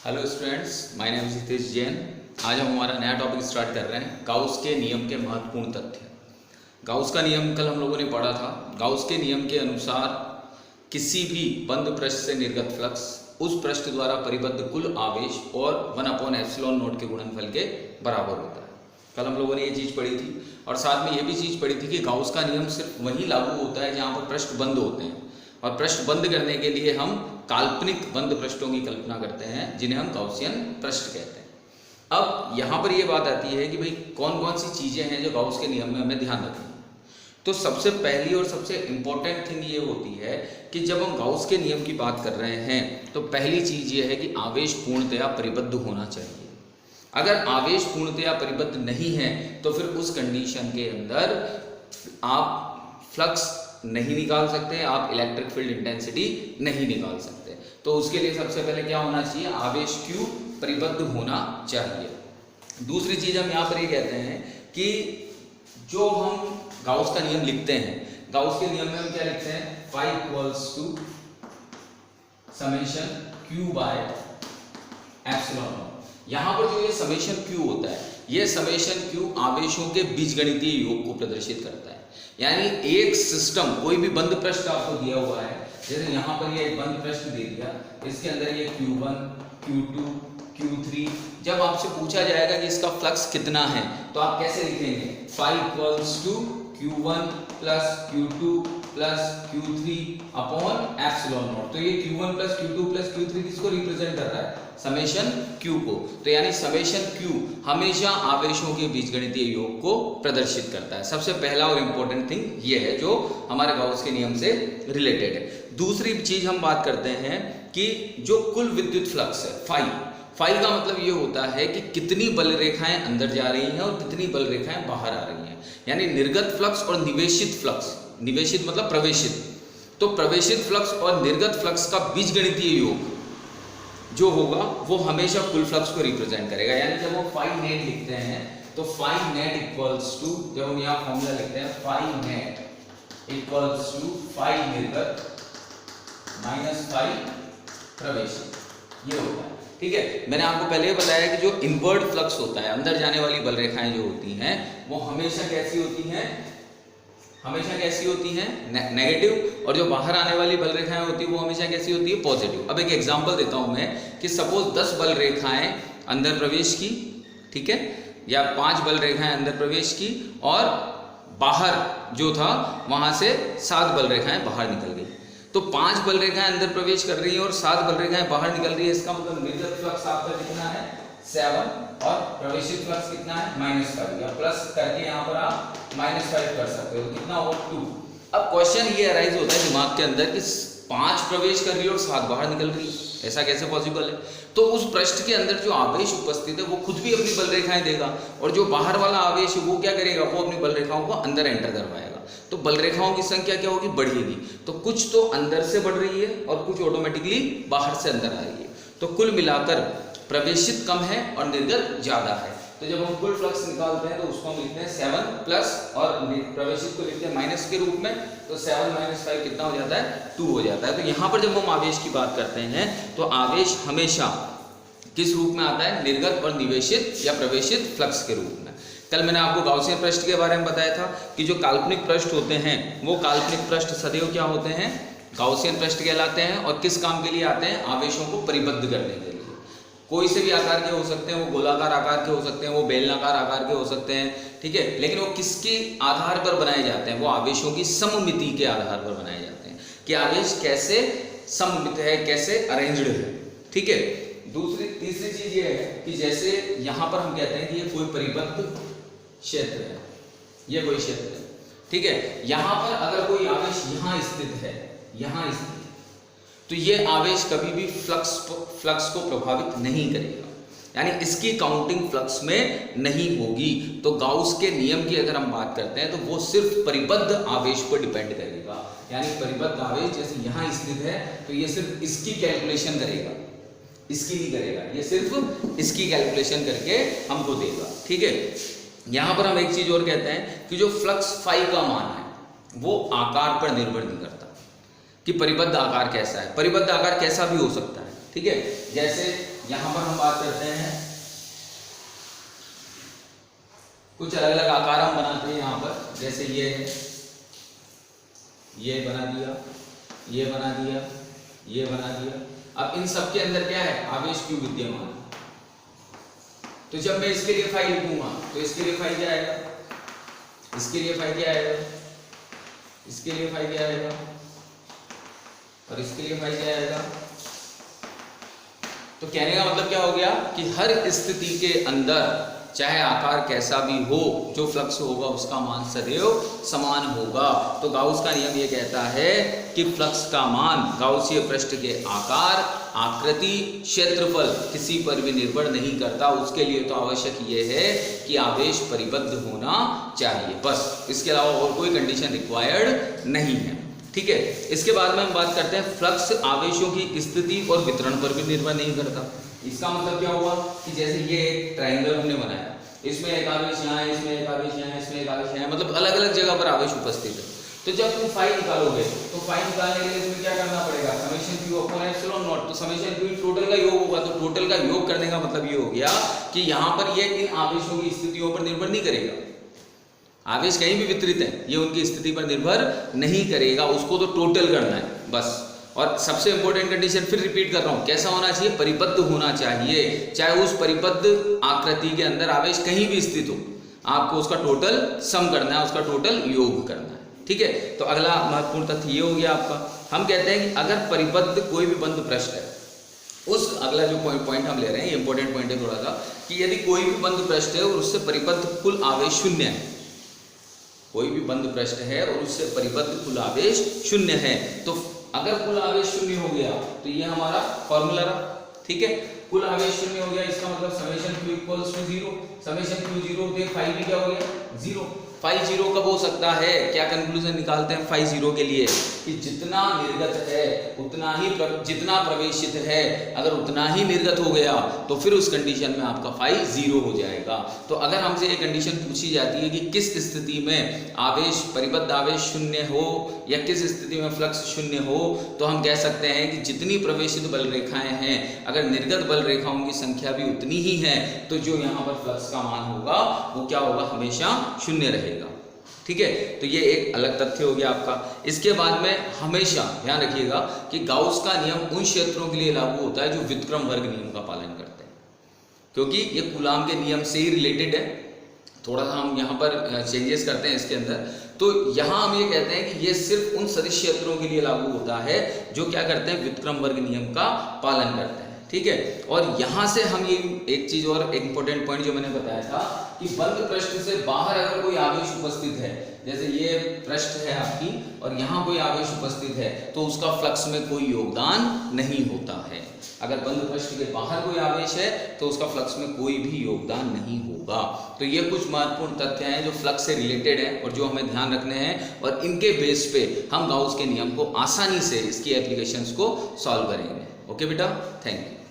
Hello students, my name is Hitesh Jain. आज हम हमारा नया टॉपिक स्टार्ट कर रहे हैं, गाउस के नियम के महत्वपूर्ण तथ्य। गाउस का नियम कल हम लोगों ने पढ़ा था। गाउस के नियम के अनुसार किसी भी बंद पृष्ठ से निर्गत फ्लक्स उस पृष्ठ द्वारा परिबद्ध कुल आवेश और 1/एप्सिलॉन नॉट के गुणनफल के बराबर होता है। कल हम लोगों ने ये चीज़ पढ़ी थी और साथ में ये भी चीज़ पढ़ी थी कि गाउस का नियम सिर्फ वहीं लागू होता है जहाँ पर पृष्ठ बंद होते हैं, और पृष्ठ बंद करने के लिए हम काल्पनिक बंद पृष्ठों की कल्पना करते हैं जिन्हें हम गाउसियन पृष्ठ कहते हैं। अब यहाँ पर ये बात आती है कि भाई कौन कौन सी चीज़ें हैं जो गाउस के नियम में हमें ध्यान रखनी है। तो सबसे पहली और सबसे इम्पोर्टेंट थिंग ये होती है कि जब हम गाउस के नियम की बात कर रहे हैं तो पहली चीज़ ये है कि आवेश पूर्णतया परिबद्ध होना चाहिए। अगर आवेश पूर्णतया परिबद्ध नहीं है तो फिर उस कंडीशन के अंदर आप फ्लक्स नहीं निकाल सकते, आप इलेक्ट्रिक फील्ड इंटेंसिटी नहीं निकाल सकते। तो उसके लिए सबसे पहले क्या होना चाहिए, आवेश Q परिबद्ध होना चाहिए। दूसरी चीज़ हम यहाँ पर ये कहते हैं कि जो हम गाउस का नियम लिखते हैं, गाउस के नियम में हम क्या लिखते हैं, phi equals to summation Q by epsilon not. यहाँ पर जो ये समेशन Q होता है, ये समेशन Q आवेशों के बीजगणितीय योग को प्रदर्शित करता है। यानी एक सिस्टम, कोई भी बंद पृष्ठ आपको दिया हुआ है, जैसे यहाँ पर ये एक बंद पृष्ठ दे दिया, इसके अंदर ये Q1, Q2, Q3, जब आपसे पूछा जाएगा कि इसका फ्लक्स कितना है तो आप कैसे लिखेंगे, phi equals to Q1 plus Q2 plus Q3 upon epsilon not. तो ये Q1 plus Q2 plus Q3 किसको रिप्रेजेंट कर रहा है, समेशन Q को। तो यानी समेशन Q हमेशा आवेशों के बीजगणितीय योग को प्रदर्शित करता है। सबसे पहला और इम्पोर्टेंट थिंग ये है जो हमारे गाउस के नियम से रिलेटेड है। दूसरी चीज हम बात करते हैं कि जो कुल विद्युत फ्लक्स है फाई का मतलब ये होता है कि कितनी बल रेखाएं अंदर जा रही हैं और कितनी बल रेखाएं बाहर आ रही हैं। यानी निर्गत फ्लक्स और निवेशित फ्लक्स, निवेशित मतलब प्रवेशित, तो प्रवेशित फ्लक्स और निर्गत फ्लक्स का बीजगणितीय योग जो होगा वो हमेशा कुल फ्लक्स को रिप्रेजेंट करेगा। यानी जब हम फाई नेट लिखते हैं तो फाई नेट इक्वल्स टू, जब हम यहाँ फॉर्मूला लिखते हैं phi net equals to phi निर्गत माइनस फाई प्रवेशित, ये होता है। ठीक है, मैंने आपको पहले बताया कि जो इनवर्ड फ्लक्स होता है, अंदर जाने वाली बल रेखाएं जो होती हैं वो हमेशा कैसी होती हैं, हमेशा कैसी होती हैं, नेगेटिव, और जो बाहर आने वाली बल रेखाएं होती है वो हमेशा कैसी होती है, पॉजिटिव। अब एक एग्जांपल देता हूं मैं कि सपोज 10 बल रेखाएं अंदर प्रवेश की, ठीक है, या 5 बल रेखाएं अंदर प्रवेश की और बाहर जो था वहां से 7 बल रेखाएं बाहर निकल गई। तो 5 बल रेखाएं अंदर प्रवेश कर रही हैं और 7 बल रेखाएं बाहर निकल रही है। इसका मतलब निर्गत फ्लक्स आपका कितना है, 7, और प्रवेशित फ्लक्स कितना है, -5, या प्लस करके यहाँ पर आप -5 कर सकते हो, कितना होगा 2। अब क्वेश्चन ये अराइज होता है दिमाग के अंदर कि 5 प्रवेश कर रही है और 7 बाहर निकल रही है, ऐसा कैसे पॉसिबल है। तो उस पृष्ठ के अंदर जो आवेश उपस्थित है वो खुद भी अपनी बल रेखाएं देगा, और जो बाहर वाला आवेश है वो क्या करेगा, वो अपनी बल रेखाओं को अंदर एंटर करवाएगा। तो बल रेखाओं की संख्या क्या होगी, बढ़ेगी। तो कुछ तो अंदर से बढ़ रही है और कुछ ऑटोमेटिकली बाहर से अंदर आ रही है। तो कुल मिलाकर प्रवेशित कम है और निर्गत ज्यादा है। तो जब हम कुल फ्लक्स निकालते हैं तो उसको हम लिखते हैं 7 प्लस, और प्रवेशित को लिखते हैं माइनस के रूप में। तो 7 - 5 कितना हो जाता है, 2 हो जाता है। तो यहाँ पर जब हम आवेश की बात करते हैं तो आवेश हमेशा किस रूप में आता है, निर्गत और निवेशित या प्रवेशित फ्लक्स के रूप में। कल मैंने आपको गाउसियन पृष्ठ के बारे में बताया था कि जो काल्पनिक पृष्ठ होते हैं वो काल्पनिक पृष्ठ सदैव क्या होते हैं, गाउसियन पृष्ठ कहलाते हैं। और किस काम के लिए आते हैं, आवेशों को परिबद्ध करने के लिए। कोई से भी आकार के हो सकते हैं, वो गोलाकार आकार के हो सकते हैं, वो बेलनाकार आकार के हो सकते हैं, ठीक है, लेकिन वो किसके आधार पर बनाए जाते हैं, वो आवेशों की सममिति के आधार पर बनाए जाते हैं कि आवेश कैसे सममित है, कैसे अरेंज्ड है। ठीक है, तीसरी चीज ये है कि जैसे यहाँ पर हम कहते हैं कि ये कोई परिबद्ध क्षेत्र है, ये कोई क्षेत्र है, ठीक है। यहाँ पर अगर कोई आवेश यहाँ स्थित है, यहाँ स्थित, तो ये आवेश कभी भी फ्लक्स को प्रभावित नहीं करेगा, यानी इसकी काउंटिंग फ्लक्स में नहीं होगी। तो गाउस के नियम की अगर हम बात करते हैं तो वो सिर्फ परिबद्ध आवेश पर डिपेंड करेगा। यानी परिबद्ध आवेश जैसे यहाँ स्थित है तो ये सिर्फ इसकी कैलकुलेशन करेगा, इसकी नहीं करेगा, ये सिर्फ इसकी कैलकुलेशन करके हमको देगा। ठीक है, यहाँ पर हम एक चीज और कहते हैं कि जो फ्लक्स फाई का मान है वो आकार पर निर्भर नहीं करता कि परिबद्ध आकार कैसा है। परिबद्ध आकार कैसा भी हो सकता है, ठीक है। जैसे यहां पर हम बात करते हैं कुछ अलग अलग आकार हम बनाते हैं यहां पर, जैसे ये है, ये बना दिया, ये बना दिया, ये बना दिया। अब इन सब के अंदर क्या है, आवेश क्यू विद्यमान। तो जब मैं इसके लिए फाई लिखूंगा तो इसके लिए फाई क्या आएगा, इसके लिए फाई क्या आएगा, इसके लिए फाई क्या आएगा, और इसके लिए फाई क्या आएगा। तो कहने का मतलब क्या हो गया कि हर स्थिति के अंदर चाहे आकार कैसा भी हो, जो फ्लक्स होगा उसका मान सदैव समान होगा। तो गाउस का नियम ये कहता है कि फ्लक्स का मान गाउसीय पृष्ठ के आकार, आकृति, क्षेत्रफल किसी पर भी निर्भर नहीं करता। उसके लिए तो आवश्यक ये है कि आवेश परिबद्ध होना चाहिए, बस। इसके अलावा और कोई कंडीशन रिक्वायर्ड नहीं है, ठीक है। इसके बाद में हम बात करते हैं फ्लक्स आवेशों की स्थिति और वितरण पर भी निर्भर नहीं करता। इसका मतलब क्या हुआ कि जैसे ये एक ट्रायंगल हमने बनाया, इसमें एक आवेश यहाँ है, इसमें एक आवेश यहाँ है, इसमें एक आवेश यहाँ है, मतलब अलग अलग जगह पर आवेश उपस्थित है। तो जब तुम फाई निकालोगे तो फाई निकालने के लिए तुम्हें क्या करना पड़ेगा, summation Q upon epsilon not. तो समेशन क्यू टोटल का योग होगा। तो टोटल का योग करने का मतलब ये हो गया कि यहाँ पर ये इन आवेशों की स्थितियों पर निर्भर नहीं करेगा। आवेश कहीं भी वितरित है, ये उनकी स्थिति पर निर्भर नहीं करेगा, उसको तो टोटल करना है, बस। और सबसे इंपॉर्टेंट कंडीशन फिर रिपीट कर रहा हूं, कैसा होना चाहिए, परिबद्ध होना चाहिए। चाहे उस परिबद्ध आकृति के अंदर आवेश कहीं भी स्थित हो, आपको उसका टोटल सम करना है, उसका टोटल योग करना है, ठीक है। तो अगला महत्वपूर्ण तथ्य ये हो गया आपका। हम कहते हैं कि अगर परिबद्ध कोई भी बंद पृष्ठ है, उस अगला जो पॉइंट हम ले रहे हैं, ये इंपॉर्टेंट पॉइंट है थोड़ा सा, कि यदि कोई भी बंद पृष्ठ है और उससे परिबद्ध कुल आवेश शून्य है, कोई भी बंद पृष्ठ है और उससे परिबद्ध कुल आवेश शून्य है, तो अगर कुल आवेश शून्य हो गया तो ये हमारा फॉर्मूला रहा, ठीक है। कुल आवेश शून्य हो गया, इसका मतलब summation Q equals to 0। Summation Q 0 होते फाई भी क्या हो गया, 0। फाई 0 कब हो सकता है, क्या कंक्लूजन निकालते हैं फाई 0 के लिए, कि जितना निर्गत है उतना ही जितना प्रवेशित है, अगर उतना ही निर्गत हो गया तो फिर उस कंडीशन में आपका फाई 0 हो जाएगा। तो अगर हमसे ये कंडीशन पूछी जाती है कि किस स्थिति में आवेश परिबद्ध आवेश शून्य हो या किस स्थिति में फ्लक्स शून्य हो, तो हम कह सकते हैं कि जितनी प्रवेशित बल रेखाएं हैं, अगर निर्गत बल रेखाओं की संख्या भी उतनी ही है, तो जो यहाँ पर फ्लक्स का मान होगा वो क्या होगा, हमेशा शून्य रहेगा, ठीक है। तो ये एक अलग तथ्य हो गया आपका। इसके बाद में हमेशा ध्यान रखिएगा कि गाउस का नियम उन क्षेत्रों के लिए लागू होता है जो व्युत्क्रम वर्ग नियम का पालन करते हैं, क्योंकि ये कूलाम के नियम से ही रिलेटेड है। थोड़ा सा हम यहाँ पर चेंजेस करते हैं इसके अंदर। तो यहाँ हम ये कहते हैं कि ये सिर्फ उन सदिश क्षेत्रों के लिए लागू होता है जो क्या करते हैं, व्युत्क्रम वर्ग नियम का पालन करते हैं, ठीक है। और यहाँ से हम ये एक चीज और एक इंपॉर्टेंट पॉइंट जो मैंने बताया था कि बंद पृष्ठ से बाहर अगर कोई आवेश उपस्थित है, जैसे ये पृष्ठ है आपकी और यहाँ कोई आवेश उपस्थित है, तो उसका फ्लक्स में कोई योगदान नहीं होता है। अगर बंद पृष्ठ के बाहर कोई आवेश है तो उसका फ्लक्स में कोई भी योगदान नहीं होगा। तो ये कुछ महत्वपूर्ण तथ्य हैं जो फ्लक्स से रिलेटेड हैं और जो हमें ध्यान रखने हैं, और इनके बेस पे हम गाउस के नियम को आसानी से इसकी एप्लीकेशंस को सॉल्व करेंगे। ओके बेटा, थैंक यू।